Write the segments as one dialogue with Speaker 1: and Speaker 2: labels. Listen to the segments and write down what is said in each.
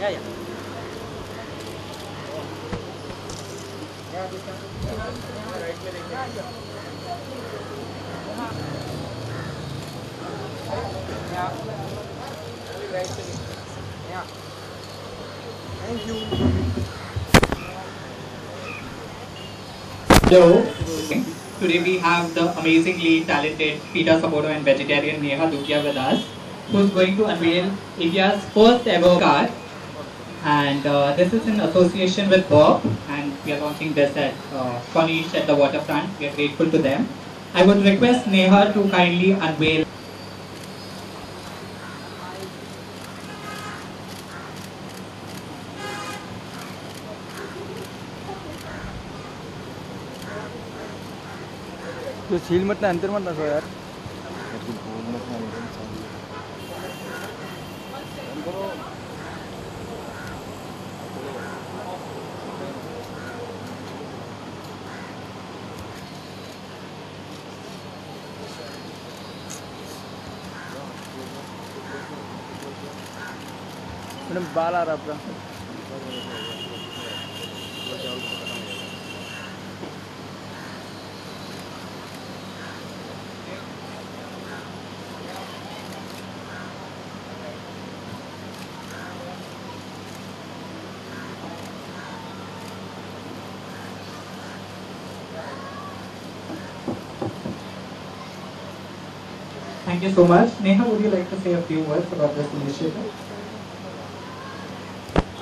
Speaker 1: Hello. Today we have the amazingly talented PETA supporter and vegetarian Neha Dukia with us, who's going to unveil India's first ever card. And this is in association with Bob, and we are launching this at Corniche at the waterfront. We are grateful to them. I would request Neha to kindly unveil.
Speaker 2: तो छील मत ना अंतर मत ना सो यार madam बाल आ रहा अपना
Speaker 1: Thank you so much. Neha, would you like to say a few words about this initiative?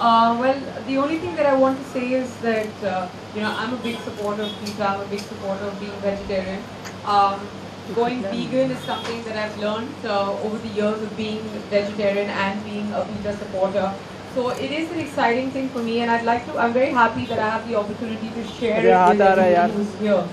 Speaker 3: Well, the only thing that I want to say is that, I'm a big supporter of pizza, I'm a big supporter of being vegetarian. Going vegan is something that I've learned over the years of being vegetarian and being a pizza supporter. So it is an exciting thing for me, and I'm very happy that I have the opportunity to share it with everyone who's here.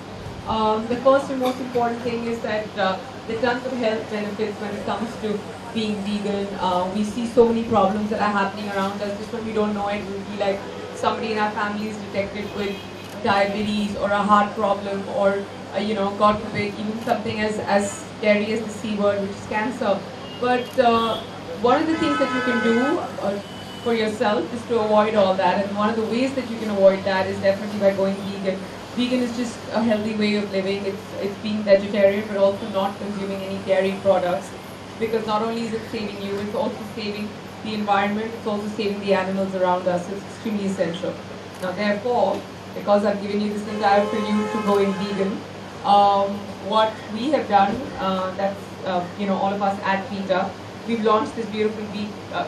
Speaker 3: The first and most important thing is that there are tons of health benefits when it comes to being vegan. We see so many problems that are happening around us. Just when we don't know it, we'll be like somebody in our family is detected with diabetes or a heart problem or, God forbid, even something as scary as the C word, which is cancer. But one of the things that you can do for yourself is to avoid all that. And one of the ways that you can avoid that is definitely by going vegan. Vegan is just a healthy way of living. It's being vegetarian, but also not consuming any dairy products. Because not only is it saving you, it's also saving the environment, it's also saving the animals around us. It's extremely essential. Now therefore, because I've given you this entire prelude to going vegan, what we have done, all of us at PETA, we've launched this beautiful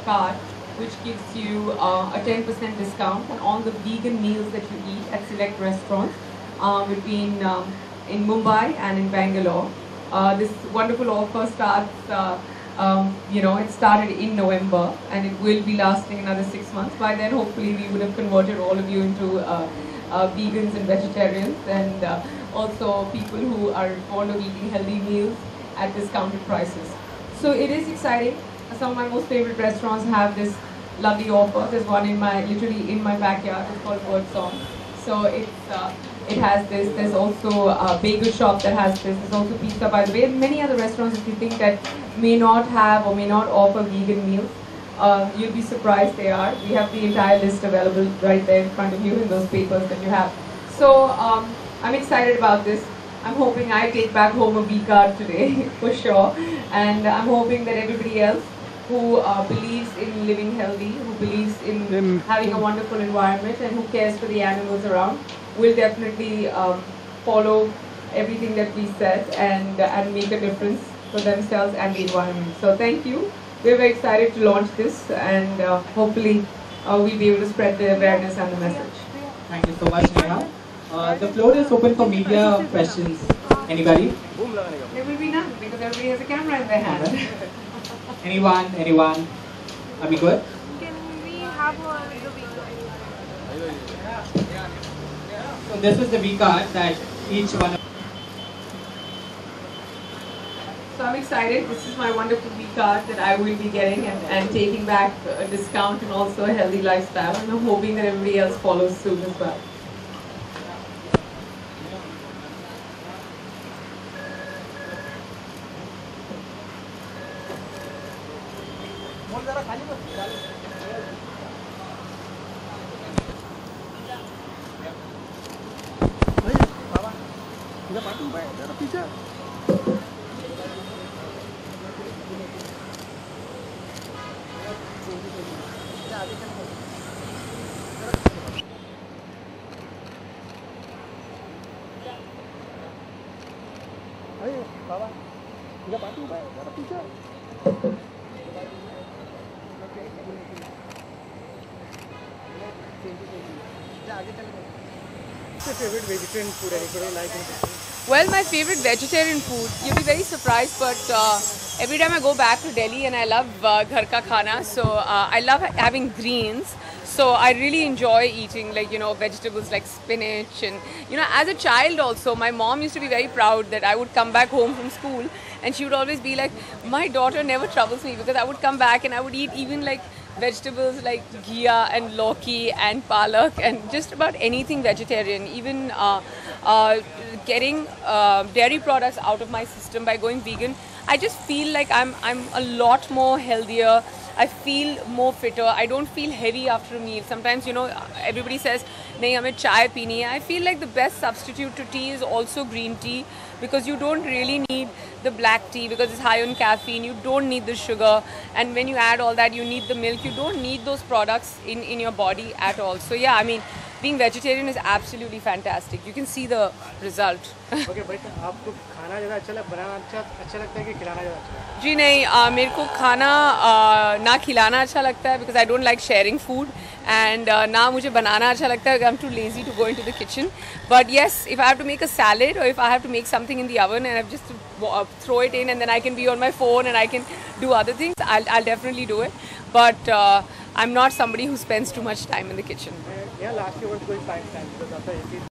Speaker 3: card which gives you a 10% discount on all the vegan meals that you eat at select restaurants between in Mumbai and in Bangalore. This wonderful offer starts, it started in November and it will be lasting another 6 months. By then, hopefully, we would have converted all of you into vegans and vegetarians and also people who are fond of eating healthy meals at discounted prices. So it is exciting. Some of my most favorite restaurants have this lovely offer. There's one literally in my backyard. It's called Birdsong. So it has this. There's also a bagel shop that has this. There's also pizza, by the way. And many other restaurants, if you think that may not have or may not offer vegan meals, you'll be surprised they are. We have the entire list available right there in front of you in those papers that you have. So I'm excited about this. I'm hoping I take back home a V card today, for sure. And I'm hoping that everybody else who believes in living healthy, who believes in having a wonderful environment and who cares for the animals around, will definitely follow everything that we said and make a difference for themselves and the environment. So thank you. We're very excited to launch this and hopefully we'll be able to spread the awareness and the message.
Speaker 1: Thank you so much, Neha. The floor is open for media questions. Anybody?
Speaker 3: There will be none because everybody has a camera in their hand.
Speaker 1: Anyone? Are we good?
Speaker 4: Can we have the video?
Speaker 1: So this is the V card that each one.
Speaker 3: So I'm excited. This is my wonderful V card that I will be getting and taking back a discount and also a healthy lifestyle. And I'm hoping that everybody else follows suit as well.
Speaker 2: favorite vegetarian food? Anything you like?
Speaker 3: Well, my favorite vegetarian food, you'll be very surprised, but every time I go back to Delhi and I love ghar ka khana, so I love having greens. So I really enjoy eating vegetables like spinach and as a child also my mom used to be very proud that I would come back home from school and she would always be like, my daughter never troubles me, because I would come back and I would eat even like vegetables like ghia and loki and palak and just about anything vegetarian, even getting dairy products out of my system by going vegan. I just feel like I'm a lot more healthier. I feel more fitter. I don't feel heavy after a meal. Sometimes, everybody says, nahi, hame chai peeni hai. I feel like the best substitute to tea is also green tea, because you don't really need the black tea because it's high on caffeine. You don't need the sugar. And when you add all that, you need the milk. You don't need those products in your body at all. So yeah, I mean, being vegetarian is absolutely fantastic. You can see the result.
Speaker 2: Okay, but आपको खाना ज़्यादा बनाना अच्छा लगता है कि खिलाना ज़्यादा अच्छा लगता है?
Speaker 3: जी नहीं, मेरे को खाना ना खिलाना अच्छा लगता है because I don't like sharing food, and ना मुझे बनाना अच्छा लगता है because I'm too lazy to go into the kitchen. But yes, if I have to make a salad or if I have to make something in the oven and I have just to throw it in and then I can be on my phone and I can do other things, I'll definitely do it. But I'm not somebody who spends too much time in the kitchen.
Speaker 2: Yeah, last year was going fine because after 18